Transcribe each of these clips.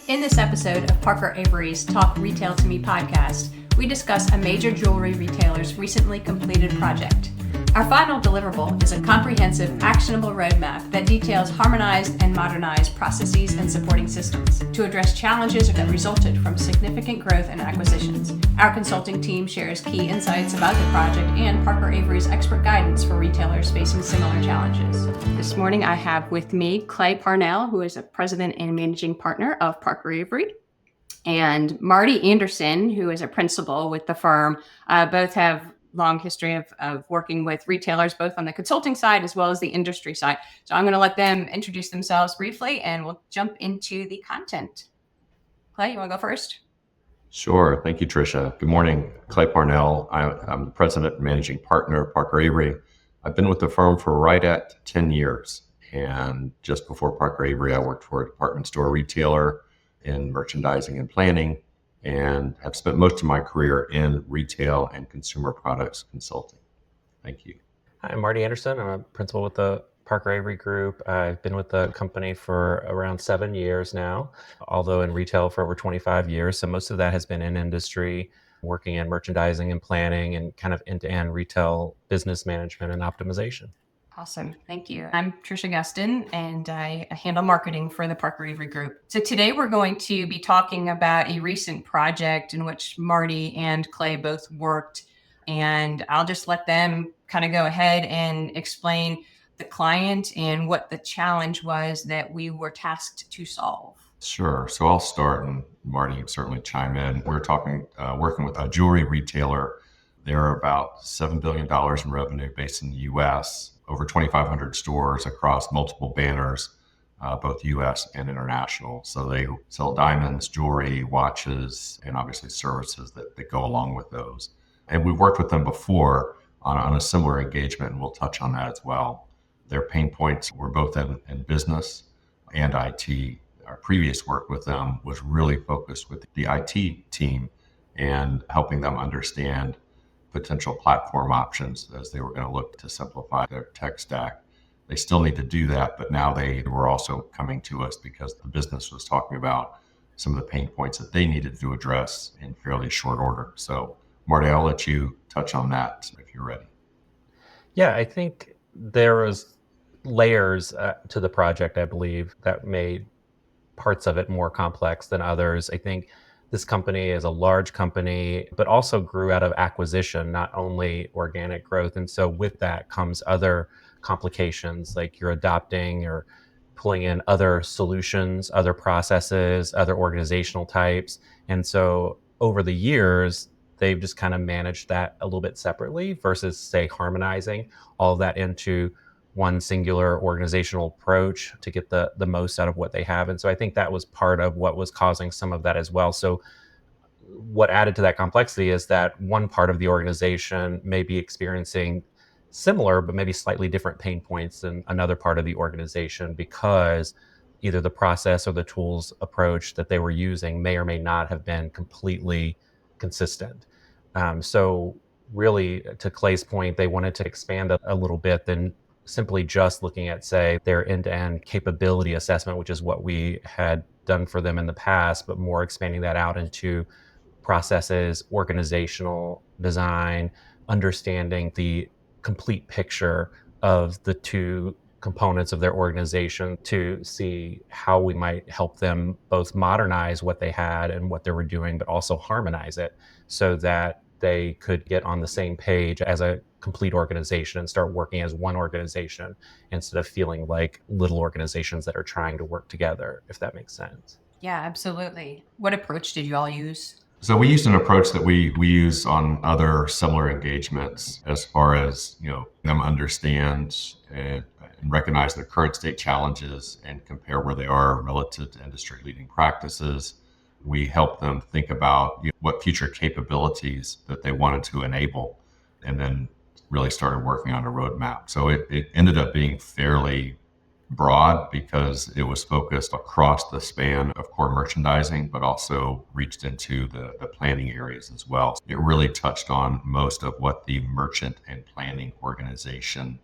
In this episode of Parker Avery's Talk Retail to Me podcast, we discuss a major jewelry retailer's recently completed project. Our final deliverable is a comprehensive, actionable roadmap that details harmonized and modernized processes and supporting systems to address challenges that resulted from significant growth and acquisitions. Our consulting team shares key insights about the project and Parker Avery's expert guidance for retailers facing similar challenges. This morning, I have with me Clay Parnell, who is a president and managing partner of Parker Avery, and Marty Anderson, who is a principal with the firm. Both have long history of working with retailers, both on the consulting side as well as the industry side. So I'm going to let them introduce themselves briefly, and we'll jump into the content. Clay, you want to go first? Sure. Thank you, Tricia. Good morning. Clay Parnell. I'm the president and managing partner of Parker Avery. I've been with the firm for right at 10 years. And just before Parker Avery, I worked for a department store retailer in merchandising and planning, and have spent most of my career in retail and consumer products consulting. Thank you. Hi, I'm Marty Anderson. I'm a principal with the Parker Avery Group. I've been with the company for around 7 years now, although in retail for over 25 years. So most of that has been in industry, working in merchandising and planning and kind of end-to-end retail business management and optimization. Awesome. Thank you. I'm Tricia Gustin, and I handle marketing for the Parker Avery Group. So today we're going to be talking about a recent project in which Marty and Clay both worked, and I'll just let them kind of go ahead and explain the client and what the challenge was that we were tasked to solve. Sure. So I'll start, and Marty certainly chime in. We're working with a jewelry retailer. They're about $7 billion in revenue based in the U.S., over 2,500 stores across multiple banners, both U.S. and international. So they sell diamonds, jewelry, watches, and obviously services that go along with those. And we've worked with them before on a similar engagement, and we'll touch on that as well. Their pain points were both in business and IT. Our previous work with them was really focused with the IT team and helping them understand potential platform options as they were going to look to simplify their tech stack. They still need to do that, but now they were also coming to us because the business was talking about some of the pain points that they needed to address in fairly short order. So, Marty, I'll let you touch on that if you're ready. Yeah, I think there was layers to the project, I believe, that made parts of it more complex than others. I think this company is a large company, but also grew out of acquisition, not only organic growth. And so with that comes other complications, like you're adopting or pulling in other solutions, other processes, other organizational types. And so over the years, they've just kind of managed that a little bit separately versus, say, harmonizing all of that into one singular organizational approach to get the most out of what they have. And so I think that was part of what was causing some of that as well. So what added to that complexity is that one part of the organization may be experiencing similar, but maybe slightly different pain points than another part of the organization, because either the process or the tools approach that they were using may or may not have been completely consistent. So really, to Clay's point, they wanted to expand a little bit than simply just looking at, say, their end-to-end capability assessment, which is what we had done for them in the past, but more expanding that out into processes, organizational design, understanding the complete picture of the two components of their organization to see how we might help them both modernize what they had and what they were doing, but also harmonize it so that they could get on the same page as a complete organization and start working as one organization instead of feeling like little organizations that are trying to work together, if that makes sense. Yeah, absolutely. What approach did you all use? So we used an approach that we use on other similar engagements as far as, them understand and recognize their current state challenges and compare where they are relative to industry leading practices. We help them think about what future capabilities that they wanted to enable, and then really started working on a roadmap. So it ended up being fairly broad because it was focused across the span of core merchandising, but also reached into the planning areas as well. It really touched on most of what the merchant and planning organization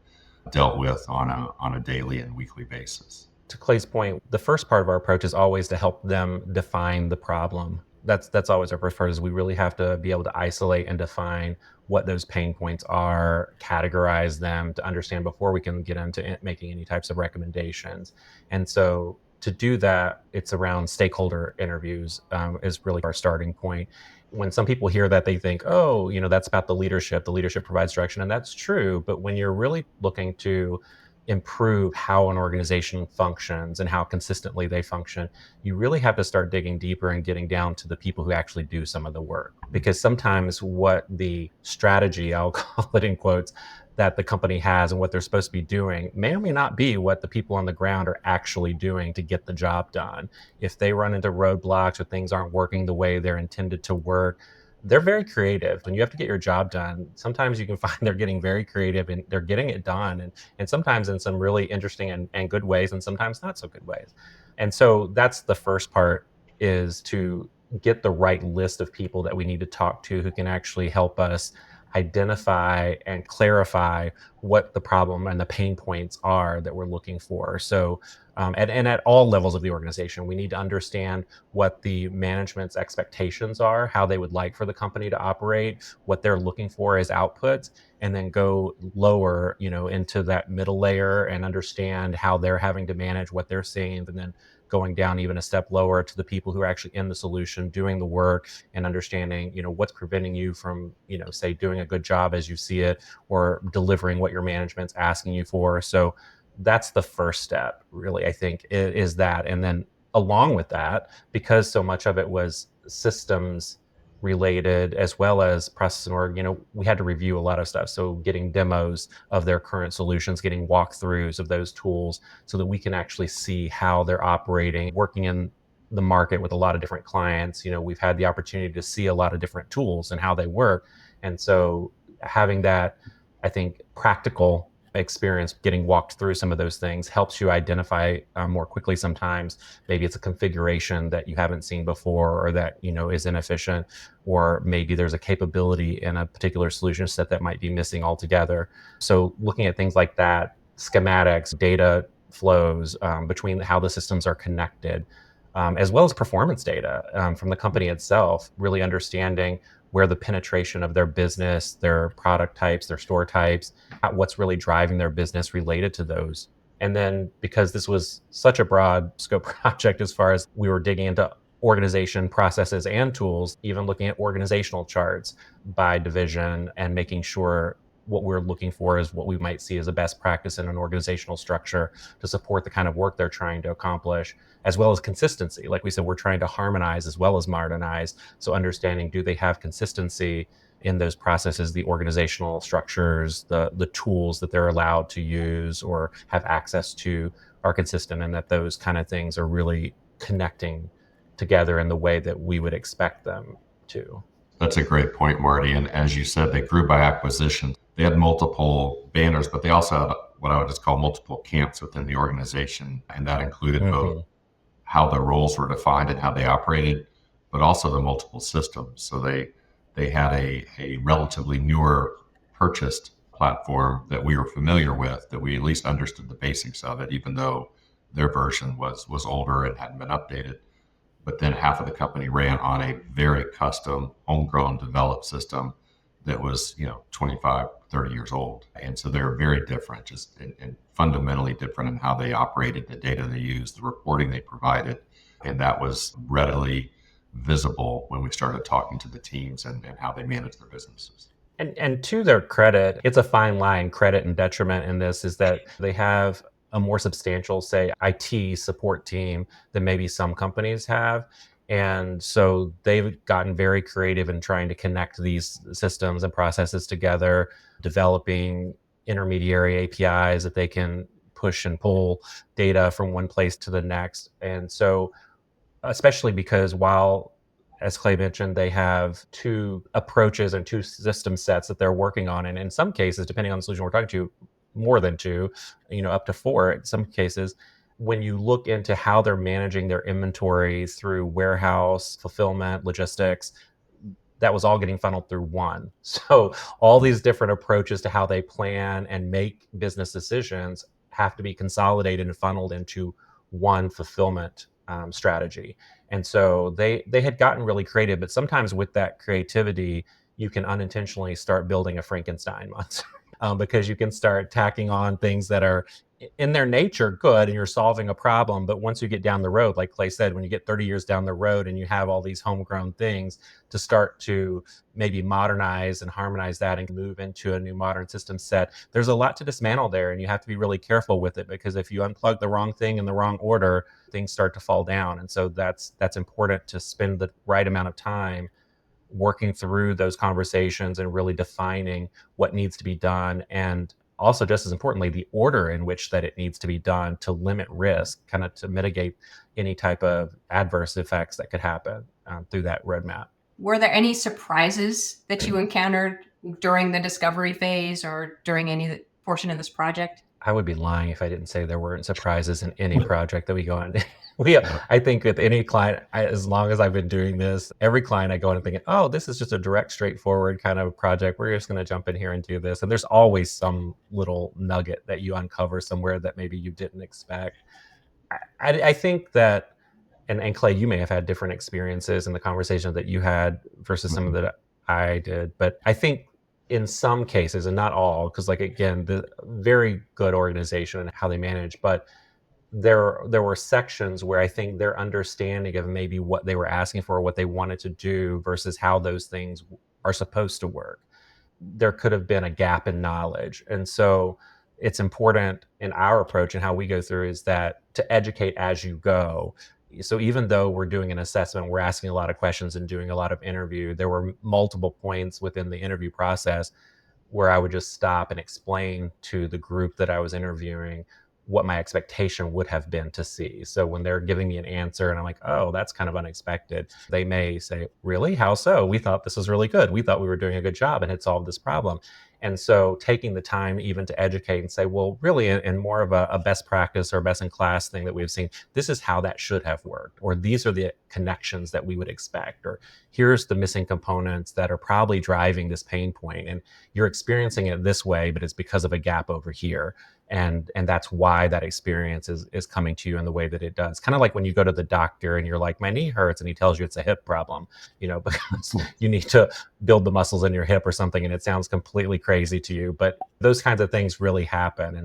dealt with on a daily and weekly basis. To Clay's point, the first part of our approach is always to help them define the problem. That's always our preferred. Is we really have to be able to isolate and define what those pain points are, categorize them to understand before we can get into making any types of recommendations. And so to do that, it's around stakeholder interviews is really our starting point. When some people hear that, they think, oh, that's about the leadership. The leadership provides direction, and that's true. But when you're really looking to improve how an organization functions and how consistently they function, you really have to start digging deeper and getting down to the people who actually do some of the work. Because sometimes what the strategy, I'll call it in quotes, that the company has and what they're supposed to be doing may or may not be what the people on the ground are actually doing to get the job done. If they run into roadblocks or things aren't working the way they're intended to work, they're very creative. When you have to get your job done, sometimes you can find they're getting very creative and they're getting it done. And sometimes in some really interesting and good ways, and sometimes not so good ways. And so that's the first part, is to get the right list of people that we need to talk to who can actually help us identify and clarify what the problem and the pain points are that we're looking for. So, and at all levels of the organization, we need to understand what the management's expectations are, how they would like for the company to operate, what they're looking for as outputs, and then go lower, into that middle layer and understand how they're having to manage what they're seeing, and then going down even a step lower to the people who are actually in the solution, doing the work and understanding, what's preventing you from, say, doing a good job as you see it, or delivering what your management's asking you for. So that's the first step, really, I think, is that. And then along with that, because so much of it was systems related as well as process and org, we had to review a lot of stuff. So getting demos of their current solutions, getting walkthroughs of those tools so that we can actually see how they're operating, working in the market with a lot of different clients. We've had the opportunity to see a lot of different tools and how they work. And so having that, I think, practical experience getting walked through some of those things helps you identify more quickly. Sometimes maybe it's a configuration that you haven't seen before, or that is inefficient, or maybe there's a capability in a particular solution set that might be missing altogether. So looking at things like that, schematics, data flows between how the systems are connected, as well as performance data from the company itself, really understanding where the penetration of their business, their product types, their store types, what's really driving their business related to those. And then, because this was such a broad scope project, as far as we were digging into organization processes and tools, even looking at organizational charts by division and making sure what we're looking for is what we might see as a best practice in an organizational structure to support the kind of work they're trying to accomplish, as well as consistency. Like we said, we're trying to harmonize as well as modernize. So understanding, do they have consistency in those processes, the organizational structures, the tools that they're allowed to use or have access to are consistent, and that those kind of things are really connecting together in the way that we would expect them to. That's a great point, Marty. And as you said, they grew by acquisition. They had multiple banners, but they also had what I would just call multiple camps within the organization. And that included both how the roles were defined and how they operated, but also the multiple systems. So they had a relatively newer purchased platform that we were familiar with, that we at least understood the basics of it, even though their version was older and hadn't been updated. But then half of the company ran on a very custom, homegrown, developed system that was, 25, 30 years old. And so they're very different, just and fundamentally different in how they operated, the data they used, the reporting they provided. And that was readily visible when we started talking to the teams and how they manage their businesses. And to their credit, it's a fine line, credit and detriment in this, is that they have a more substantial, say, IT support team than maybe some companies have. And so they've gotten very creative in trying to connect these systems and processes together, developing intermediary APIs that they can push and pull data from one place to the next. And so, especially because while, as Clay mentioned, they have two approaches and two system sets that they're working on. And in some cases, depending on the solution we're talking to, more than two, up to four in some cases. When you look into how they're managing their inventory through warehouse, fulfillment, logistics, that was all getting funneled through one. So all these different approaches to how they plan and make business decisions have to be consolidated and funneled into one fulfillment strategy. And so they had gotten really creative, but sometimes with that creativity, you can unintentionally start building a Frankenstein monster because you can start tacking on things that are in their nature good and you're solving a problem. But once you get down the road, like Clay said, when you get 30 years down the road and you have all these homegrown things to start to maybe modernize and harmonize that and move into a new modern system set, there's a lot to dismantle there. And you have to be really careful with it, because if you unplug the wrong thing in the wrong order, things start to fall down. And so that's important to spend the right amount of time working through those conversations and really defining what needs to be done. And also, just as importantly, the order in which that it needs to be done to limit risk, kind of to mitigate any type of adverse effects that could happen through that roadmap. Were there any surprises that you encountered during the discovery phase or during any portion of this project? I would be lying if I didn't say there weren't surprises in any project that we go on. I think with any client, as long as I've been doing this, every client I go in and thinking, oh, this is just a direct, straightforward kind of project. We're just going to jump in here and do this. And there's always some little nugget that you uncover somewhere that maybe you didn't expect. I think that, and Clay, you may have had different experiences in the conversation that you had versus some of that I did. But I think in some cases, and not all, because like, again, the very good organization and how they manage, but there were sections where I think their understanding of maybe what they were asking for, what they wanted to do versus how those things are supposed to work, there could have been a gap in knowledge. And so it's important in our approach and how we go through is that to educate as you go. So even though we're doing an assessment, we're asking a lot of questions and doing a lot of interview, there were multiple points within the interview process where I would just stop and explain to the group that I was interviewing what my expectation would have been to see. So when they're giving me an answer and I'm like, oh, that's kind of unexpected, they may say, really? How so? We thought this was really good. We thought we were doing a good job and had solved this problem. And so taking the time even to educate and say, well, really in more of a best practice or best in class thing that we've seen, this is how that should have worked, or these are the connections that we would expect, or here's the missing components that are probably driving this pain point. And you're experiencing it this way, but it's because of a gap over here. And that's why that experience is coming to you in the way that it does. Kind of like when you go to the doctor and you're like, my knee hurts, and he tells you it's a hip problem, because you need to build the muscles in your hip or something, and it sounds completely crazy to you. But those kinds of things really happen.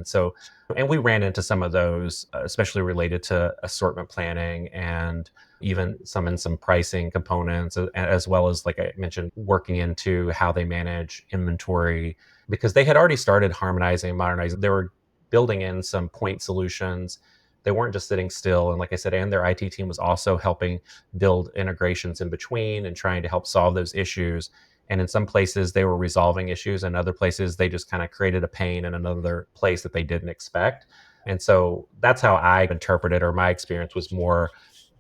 And we ran into some of those, especially related to assortment planning and even some pricing components, as well as, like I mentioned, working into how they manage inventory, because they had already started harmonizing and modernizing. They were building in some point solutions. They weren't just sitting still. And like I said, and their IT team was also helping build integrations in between and trying to help solve those issues. And in some places they were resolving issues, and other places they just kind of created a pain in another place that they didn't expect. And so that's how I interpreted, or my experience was more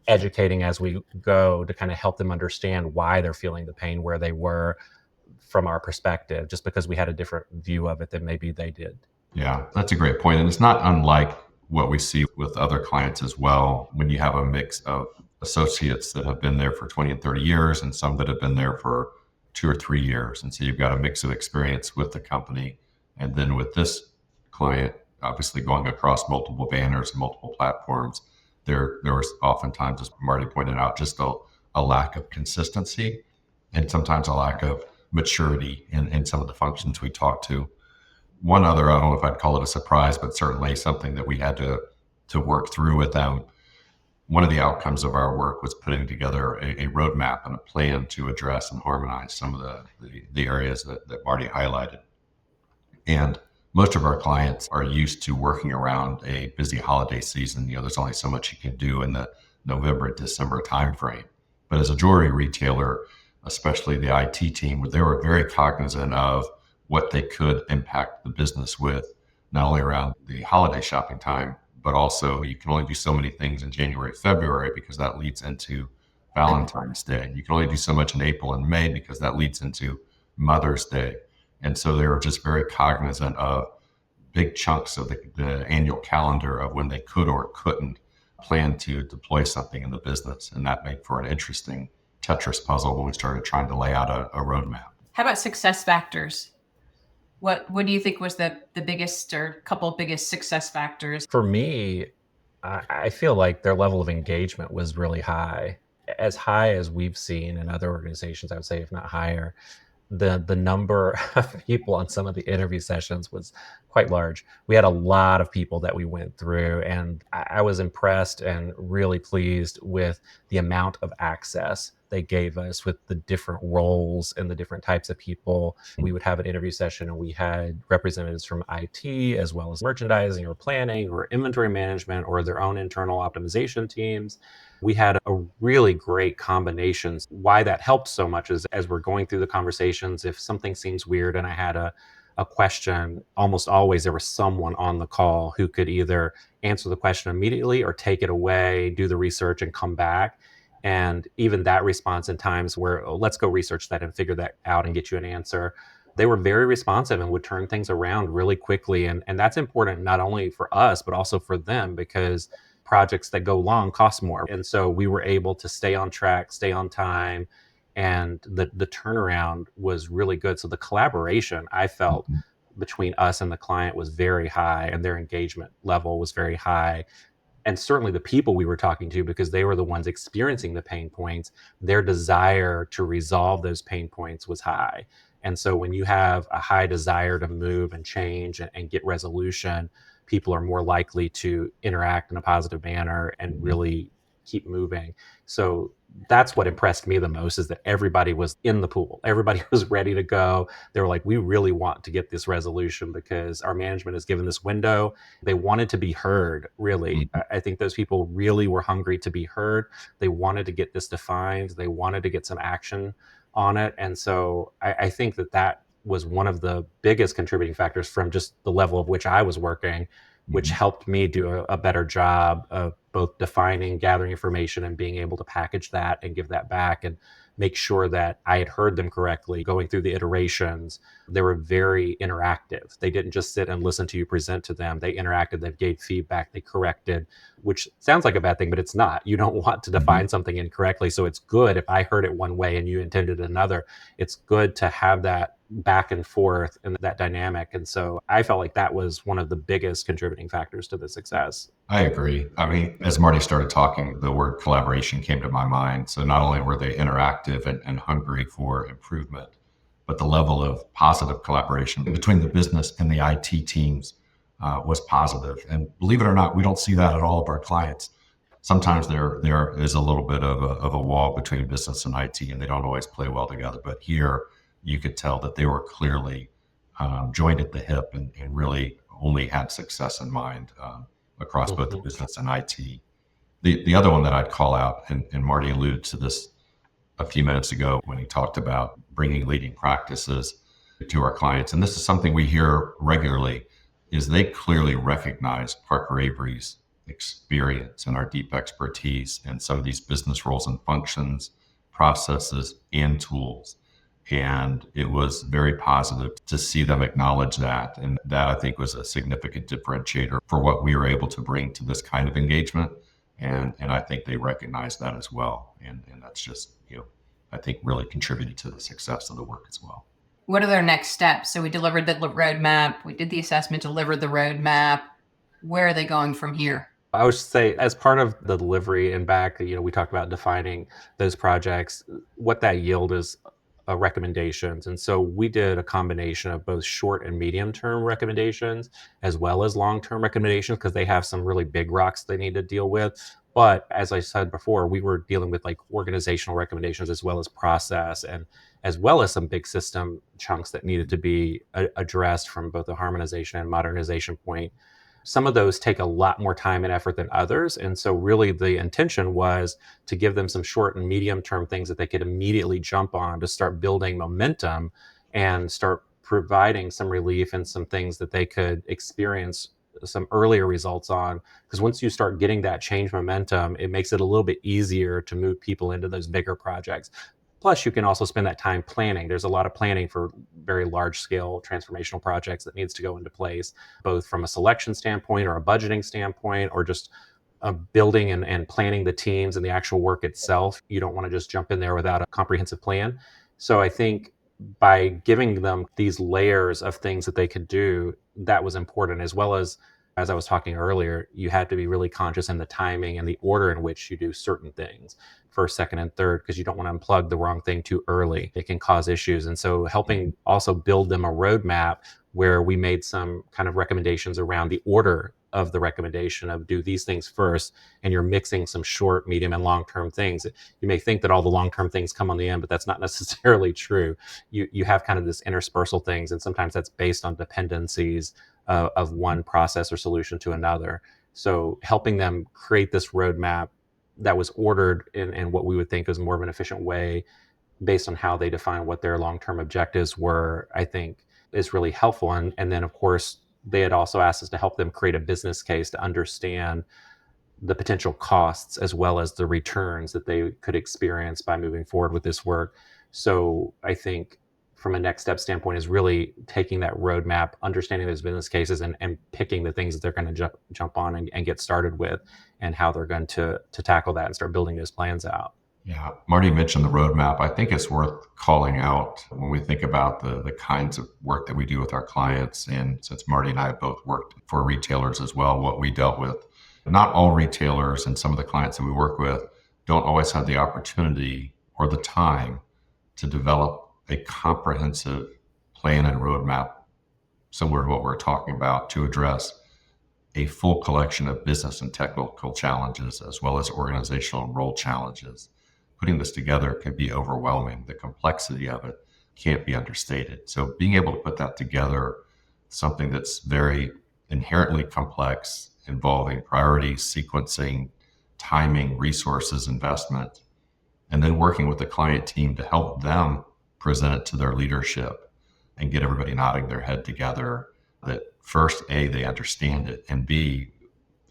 educating as we go to kind of help them understand why they're feeling the pain where they were from our perspective, just because we had a different view of it than maybe they did. Yeah, that's a great point. And it's not unlike what we see with other clients as well, when you have a mix of associates that have been there for 20 and 30 years and some that have been there for 2 or 3 years. And so you've got a mix of experience with the company. And then with this client, obviously going across multiple banners and multiple platforms, there was oftentimes, as Marty pointed out, just a lack of consistency and sometimes a lack of maturity in some of the functions we talked to. One other, I don't know if I'd call it a surprise, but certainly something that we had to work through with them. One of the outcomes of our work was putting together a roadmap and a plan to address and harmonize some of the areas that Marty highlighted. And most of our clients are used to working around a busy holiday season. There's only so much you can do in the November, December timeframe. But as a jewelry retailer, especially the IT team, they were very cognizant of what they could impact the business with, not only around the holiday shopping time, but also you can only do so many things in January, February, because that leads into Valentine's Day. You can only do so much in April and May because that leads into Mother's Day. And so they were just very cognizant of big chunks of the annual calendar of when they could or couldn't plan to deploy something in the business. And that made for an interesting Tetris puzzle when we started trying to lay out a roadmap. How about success factors? What do you think was the biggest or couple biggest success factors? For me, I feel like their level of engagement was really high as we've seen in other organizations, I would say, if not higher. The number of people on some of the interview sessions was quite large. We had a lot of people that we went through, and I was impressed and really pleased with the amount of access they gave us with the different roles and the different types of people. We would have an interview session and we had representatives from IT as well as merchandising or planning or inventory management or their own internal optimization teams. We had a really great combination. Why that helped so much is as we're going through the conversations, if something seems weird and I had a question, almost always there was someone on the call who could either answer the question immediately or take it away, do the research and come back. And even that response in times where, oh, let's go research that and figure that out and get you an answer. They were very responsive and would turn things around really quickly. And that's important not only for us, but also for them, because projects that go long cost more. And so we were able to stay on track, stay on time, and the turnaround was really good. So the collaboration I felt between us and the client was very high, and their engagement level was very high. And certainly the people we were talking to, because they were the ones experiencing the pain points, their desire to resolve those pain points was high. And so when you have a high desire to move and change and get resolution, people are more likely to interact in a positive manner and really keep moving. So that's what impressed me the most, is that everybody was in the pool. Everybody was ready to go. They were like, we really want to get this resolution because our management has given this window. They wanted to be heard, really. I think those people really were hungry to be heard. They wanted to get this defined. They wanted to get some action on it. And so I think that was one of the biggest contributing factors from just the level of which I was working, which helped me do a better job of both defining, gathering information, and being able to package that and give that back and make sure that I had heard them correctly. Going through the iterations, they were very interactive. They didn't just sit and listen to you present to them. They interacted, they gave feedback, they corrected, which sounds like a bad thing, but it's not. You don't want to define something incorrectly. So it's good if I heard it one way and you intended another. It's good to have that back and forth and that dynamic. And so I felt like that was one of the biggest contributing factors to the success. I agree. I mean, as Marty started talking, the word collaboration came to my mind. So not only were they interactive and hungry for improvement, but the level of positive collaboration between the business and the IT teams was positive. And believe it or not, we don't see that at all of our clients. Sometimes there is a little bit of a wall between business and IT, and they don't always play well together. But here, you could tell that they were clearly joined at the hip and really only had success in mind across both the business and IT. The other one that I'd call out, and Marty alluded to this a few minutes ago when he talked about bringing leading practices to our clients, and this is something we hear regularly, is they clearly recognize Parker Avery's experience and our deep expertise in some of these business roles and functions, processes, and tools. And it was very positive to see them acknowledge that. And that, I think, was a significant differentiator for what we were able to bring to this kind of engagement. And I think they recognized that as well. And that's just, I think really contributed to the success of the work as well. What are their next steps? So we delivered the roadmap. We did the assessment, delivered the roadmap. Where are they going from here? I would say, as part of the delivery and back, we talked about defining those projects. What that yield is recommendations. And so we did a combination of both short and medium term recommendations, as well as long-term recommendations, because they have some really big rocks they need to deal with. But as I said before, we were dealing with like organizational recommendations as well as process, and as well as some big system chunks that needed to be addressed from both the harmonization and modernization point. Some of those take a lot more time and effort than others. And so really the intention was to give them some short and medium term things that they could immediately jump on to start building momentum and start providing some relief and some things that they could experience some earlier results on. Because once you start getting that change momentum, it makes it a little bit easier to move people into those bigger projects. Plus, you can also spend that time planning. There's a lot of planning for very large scale transformational projects that needs to go into place, both from a selection standpoint or a budgeting standpoint, or just building and planning the teams and the actual work itself. You don't want to just jump in there without a comprehensive plan. So I think by giving them these layers of things that they could do, that was important, as well as As I was talking earlier, you have to be really conscious in the timing and the order in which you do certain things, first, second, and third, because you don't want to unplug the wrong thing too early. It can cause issues. And so helping also build them a roadmap where we made some kind of recommendations around the order of the recommendation of do these things first, and you're mixing some short, medium, and long-term things. You may think that all the long-term things come on the end, but that's not necessarily true. You have kind of this interspersal things, and sometimes that's based on dependencies of one process or solution to another. So helping them create this roadmap that was ordered in what we would think is more of an efficient way based on how they define what their long-term objectives were, I think is really helpful. And then, of course, they had also asked us to help them create a business case to understand the potential costs as well as the returns that they could experience by moving forward with this work. So I think from a next step standpoint is really taking that roadmap, understanding those business cases, and picking the things that they're going to jump on and get started with, and how they're going to tackle that and start building those plans out. Yeah, Marty mentioned the roadmap. I think it's worth calling out when we think about the kinds of work that we do with our clients. And since Marty and I have both worked for retailers as well, what we dealt with, not all retailers and some of the clients that we work with don't always have the opportunity or the time to develop a comprehensive plan and roadmap similar to what we're talking about to address a full collection of business and technical challenges as well as organizational and role challenges. Putting this together can be overwhelming. The complexity of it can't be understated. So being able to put that together, something that's very inherently complex, involving priorities, sequencing, timing, resources, investment, and then working with the client team to help them present it to their leadership and get everybody nodding their head together that first, A, they understand it, and B,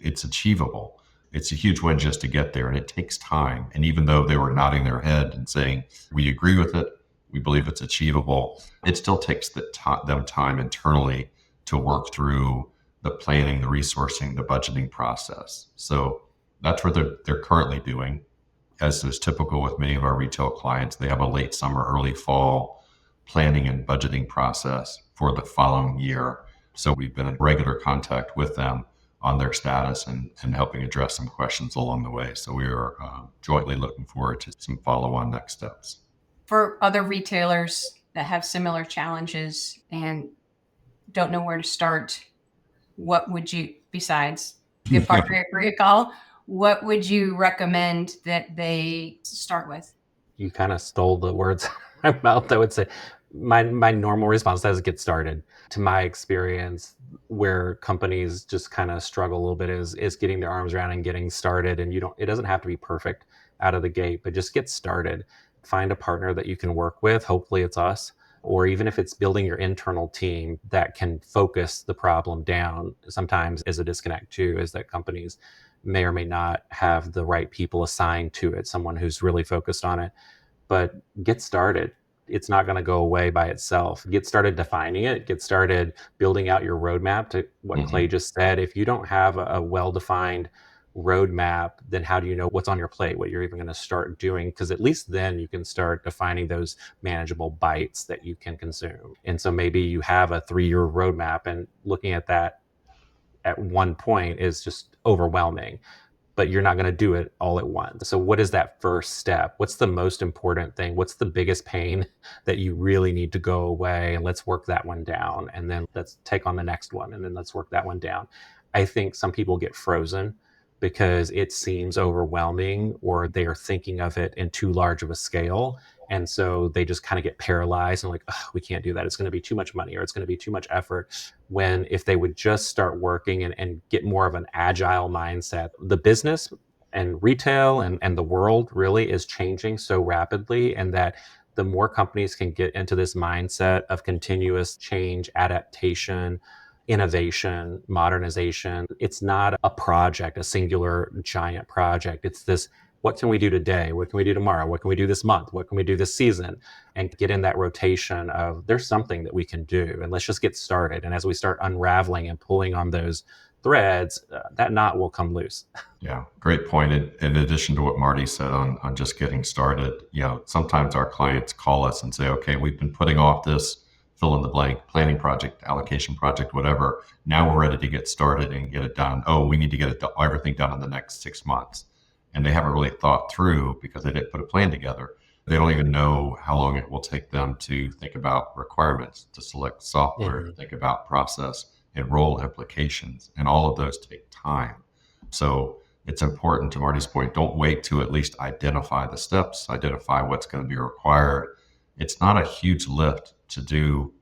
it's achievable. It's a huge win just to get there, and it takes time. And even though they were nodding their head and saying, we agree with it, we believe it's achievable, it still takes them time internally to work through the planning, the resourcing, the budgeting process. So that's what they're currently doing. As is typical with many of our retail clients, they have a late summer, early fall planning and budgeting process for the following year. So we've been in regular contact with them on their status and helping address some questions along the way. So we are jointly looking forward to some follow-on next steps. For other retailers that have similar challenges and don't know where to start, what would you, besides give Parker Avery a call, what would you recommend that they start with? You kind of stole the words out of my mouth. I would say my normal response is get started. To my experience, where companies just kind of struggle a little bit is getting their arms around and getting started. And it doesn't have to be perfect out of the gate, but just get started. Find a partner that you can work with. Hopefully it's us. Or even if it's building your internal team that can focus the problem down. Sometimes is a disconnect too, is that companies may or may not have the right people assigned to it, someone who's really focused on it. But get started. It's not going to go away by itself. Get started defining it. Get started building out your roadmap to what Clay just said. If you don't have a well-defined roadmap, then how do you know what's on your plate, what you're even going to start doing? Because at least then you can start defining those manageable bites that you can consume. And so maybe you have a 3-year roadmap, and looking at that at one point is just overwhelming, but you're not going to do it all at once. So what is that first step? What's the most important thing? What's the biggest pain that you really need to go away? And let's work that one down. And then let's take on the next one. And then let's work that one down. I think some people get frozen because it seems overwhelming, or they are thinking of it in too large of a scale. And so they just kind of get paralyzed and like, oh, we can't do that. It's going to be too much money, or it's going to be too much effort. When if they would just start working and get more of an agile mindset, the business and retail and the world really is changing so rapidly, and that the more companies can get into this mindset of continuous change, adaptation, innovation, modernization, it's not a project, a singular giant project. It's this, what can we do today? What can we do tomorrow? What can we do this month? What can we do this season? And get in that rotation of there's something that we can do, and let's just get started. And as we start unraveling and pulling on those threads, that knot will come loose. Yeah, great point. In addition to what Marty said on just getting started, sometimes our clients call us and say, okay, we've been putting off this fill in the blank, planning project, allocation project, whatever. Now we're ready to get started and get it done. Oh, we need to get everything done in the next 6 months. And they haven't really thought through because they didn't put a plan together. They don't even know how long it will take them to think about requirements, to select software, to think about process, enroll applications, and all of those take time. So it's important, to Marty's point, don't wait to at least identify the steps, identify what's going to be required. It's not a huge lift to do,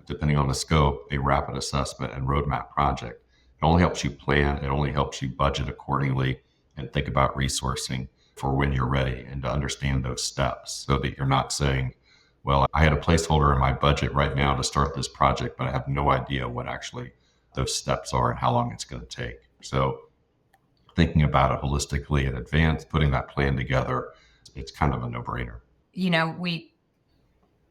depending on the scope, a rapid assessment and roadmap project. It only helps you plan, it only helps you budget accordingly and think about resourcing for when you're ready and to understand those steps so that you're not saying, well, I had a placeholder in my budget right now to start this project, but I have no idea what actually those steps are and how long it's going to take. So thinking about it holistically in advance, putting that plan together, it's kind of a no-brainer. We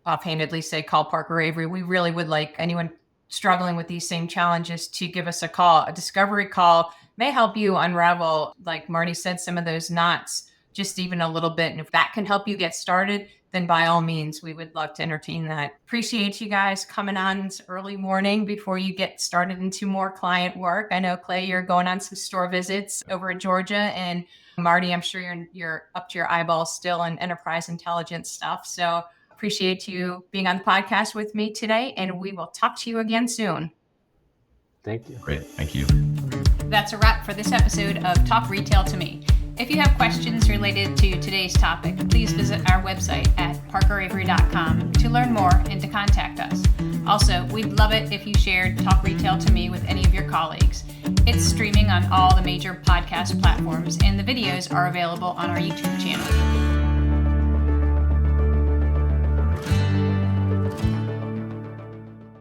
offhandedly say call Parker Avery. We really would like anyone struggling with these same challenges to give us a call. A discovery call may help you unravel, like Marty said, some of those knots just even a little bit. And if that can help you get started, then by all means, we would love to entertain that. Appreciate you guys coming on this early morning before you get started into more client work. I know, Clay, you're going on some store visits over in Georgia, and Marty, I'm sure you're up to your eyeballs still in enterprise intelligence stuff. So appreciate you being on the podcast with me today, and we will talk to you again soon. Thank you. Great. Thank you. That's a wrap for this episode of Talk Retail to Me. If you have questions related to today's topic, please visit our website at parkeravery.com to learn more and to contact us. Also, we'd love it if you shared Talk Retail to Me with any of your colleagues. It's streaming on all the major podcast platforms, and the videos are available on our YouTube channel.